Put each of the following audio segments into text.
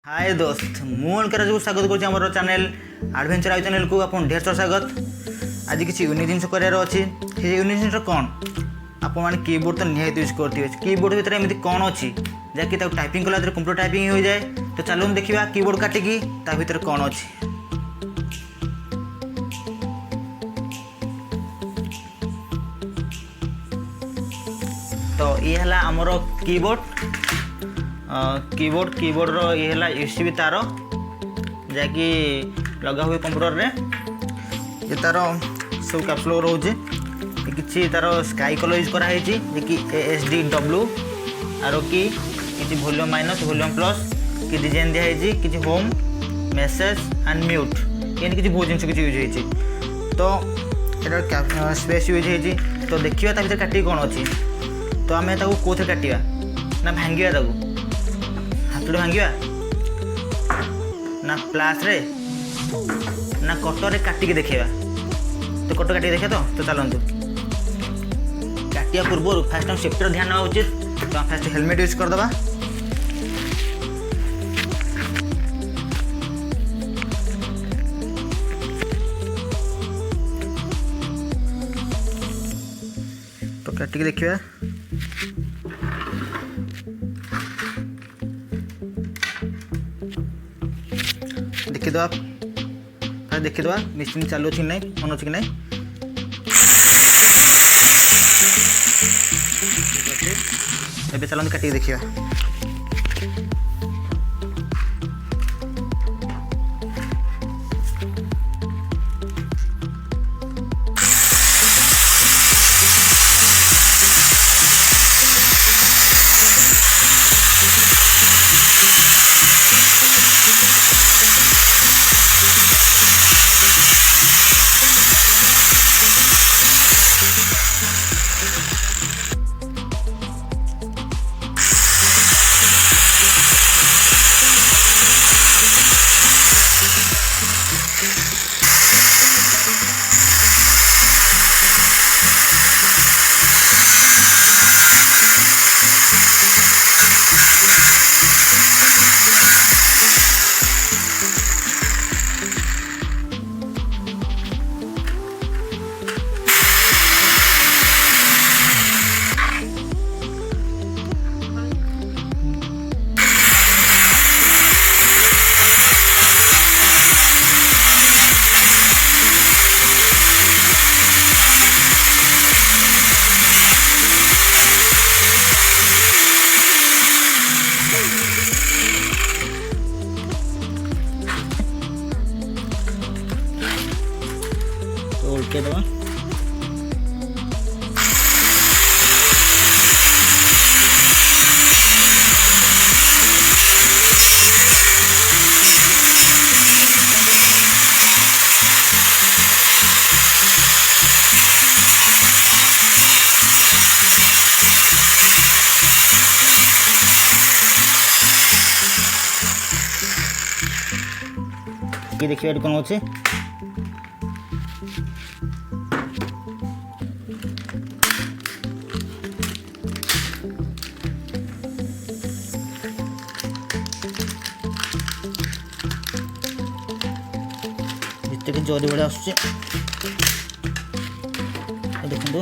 हाय दोस्त मुझे स्वागत करुँच आम चैनल एडवेंचर आई चैनल को आप ढेर सारा स्वागत। आज किसी यूनिक जिन करार अच्छी यूनिक जिन कौन आपने कीबोर्ड तो निहत यूज करते कीबोर्ड भितर एमती कौन अच्छी जहाँकि टाइपिंग कला कंप्यूटर टाइपिंग हो जाए। तो चलो देखा कीबोर्ड काटिकी ता भीतर कौन अच्छी। तो ये है आमर कीबोर्ड रो ये है यूसीबी तार जहाँकि लगा हुए कंप्यूटर रे। ये तार सब कैप्सूल रोचे कि तार स्काई कलर यूज कराई कि ASDW आर की किसी वॉल्यूम माइनस वॉल्यूम प्लस कि डिजाइन दिखाई कि होम मेसेज एंड म्यूट ये किसी बहुत जिन किसी यूज हो। तो ये स्पेस यूज हो। तो देखिए भर काटिक कौन अच्छी। तो आम कौन काटा ना भांगा हाथुड़ी भांगा ना प्लास रे ना कटर काटिक देखा। तो कटर काटिक देखा। तो चलतु काटिया पूर्व फास्ट हम सेफ्टी ध्यान देवा उचित। तो फास्ट हेलमेट यूज करदे। तो काटिक देखिए देखीद मेसीन चालू कि ना मन अच्छे कि ना। ए चलते काटिक देखा। उल्टे दवा ये देखिए कौन अच्छे। जरी भाई आसुचे देखो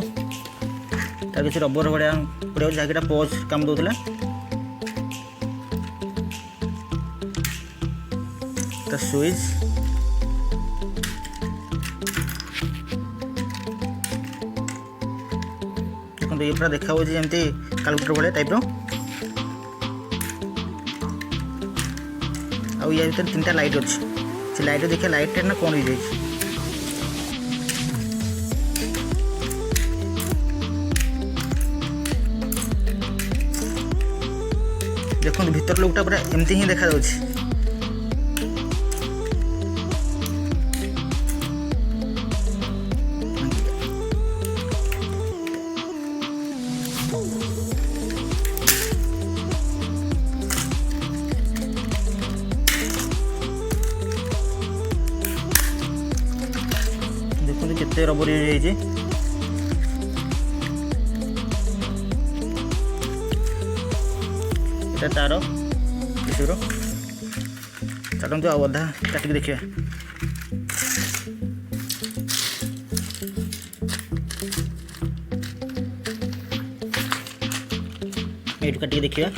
तार किसी रबर भाया पड़ा जहाँकि पज काम दूसरा। स्विच देखो ये पूरा देखा जमी कैलकुलेटर भाया टाइप या भर 3टा लाइट अच्छी। से लाइट देखिए लाइट ना कौन हो जाए। देखो भीतर लोकटा पूरा एमती ही देखा जाउछि। केते रबर यूज हो। तार ଚାଲନ୍ତୁ ଆଉ ଅଧା କାଟିକି ଦେଖିବା। ଏଇଠୁ କାଟିକି ଦେଖିବା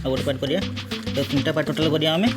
ଆଉ ଗୋଟେ ପାର୍ଟ କରିବା। ତ 3ଟା ପାର୍ଟ ଟୋଟାଲ କରିବା ଆମେ।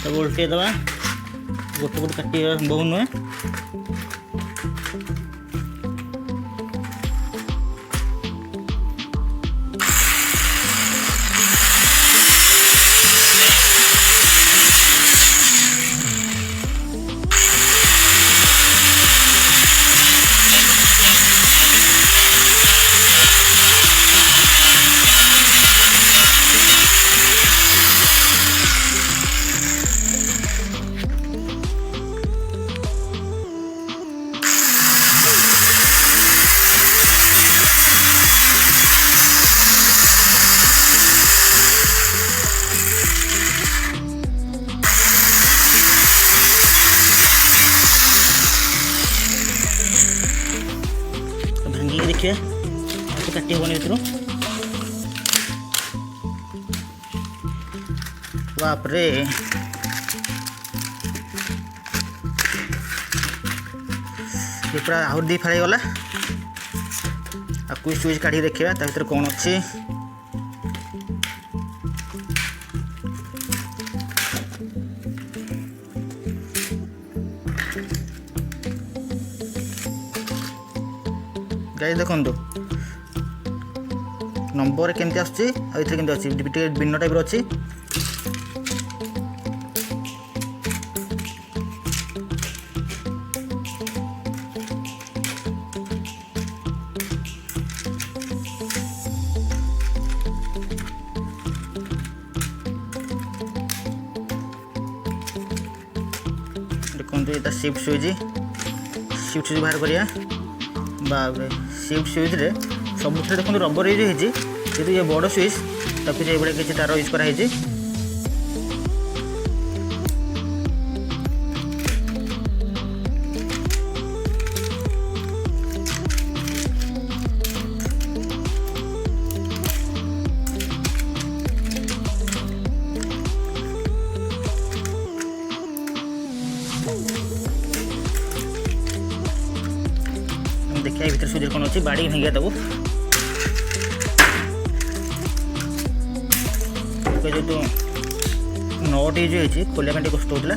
तब उल्टे दबा गोटे गोटे काट बहुत नुहे भांगिक देखिए तो काटी हेनी भर बापरे ये पूरा आहरी दी फाड़ी गला आपको स्विच काढ़ी देखिए ता भीतर कौन अच्छी गाइस देखो नंबर केमती आसुची आ इथे केमती अछि टिके भिन्न टाइप रो अछि देखो ये शिफ्ट स्विच बाहर करिया बाबरे शिफ्ट स्विच रे सब देखो रबर यूज होती ये बड़ स्विच ताकि ये किसी तार यूज कराई देखिए भीतर सुजर कौन अच्छी बाड़ी भांगिया तब जो तो नट यूज होती खोलिया कष्ट होता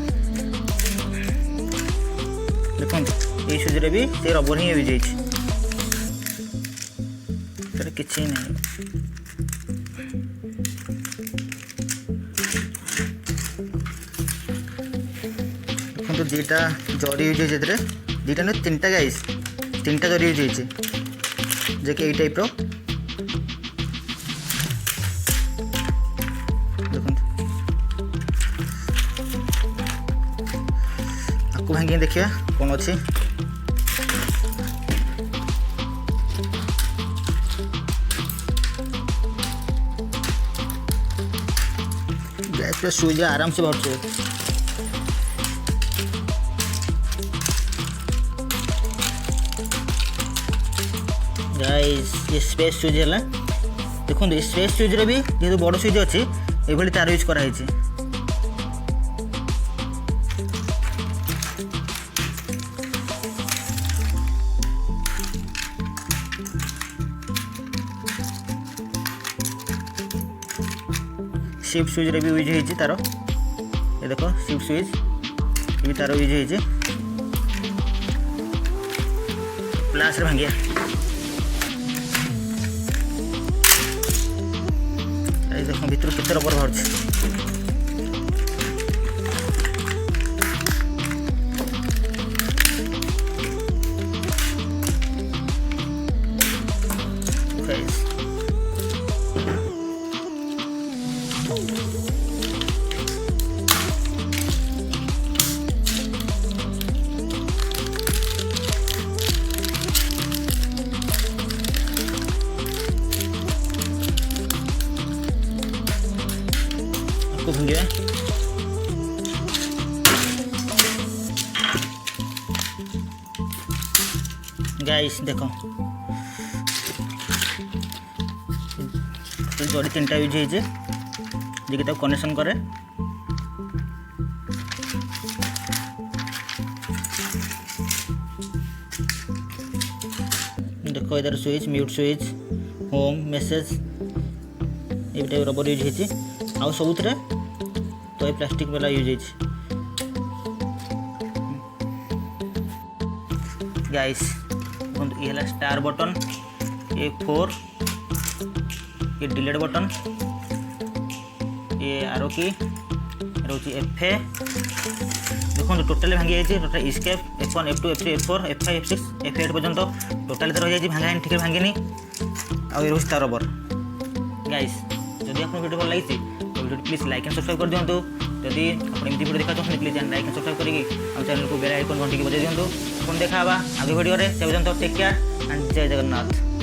देखो ये सुजर भी से रबर ही यूज होती किसी नहीं देखो दुईटा जरी यूज होती दुईटा ना 3टा गाइस 3टा जरी यूज होती जे कि टाइप रो आपको भांगी देखिए कौन अच्छी गैस पे सुई आराम से भर गाइस ये स्पेस स्विच है देखो स्पेस स्विच रे भी जेहेतु बड़ स्विच अच्छी ये तार यूज कराई शिफ्ट स्विच रे भी यूज होती तार ये देखो शिफ्ट स्विच ये भी तार यूज होती प्लास रे भांगिया देखो भीतर केते रबर बाहर को भांगे गाइस देखो जोड़ी 3टा यूज होइए जे कनेक्शन करे देखो इधर switch mute switch home message ये टाइप रबर यूज होती आउ सब तो ये प्लास्टिक वाला यूज होती गाइस ये है स्टार बटन ये 4 ये डिलीट बटन ये आरो की रोची एफ देखो टोटाली भांगी जाइए total escape F1 F2 F3 F4 F5 F6 F8 पर्यंत टोटाली तो रही भांगा ठीक भांगिनी आउ रोज तार रबर गाइस जदि आपको वीडियो भल लगी तो video please like and subscribe कर दिंतु जदि आप एमती वीडियो देखा चाहते प्लीज लाइक एंड सब्सक्राइब करके चैनल को बेल आइकन घंटी बजाई दिंतु पुणी देखा आगे वीडियो से पर्यंत टेक केयर एंड जय जगन्नाथ।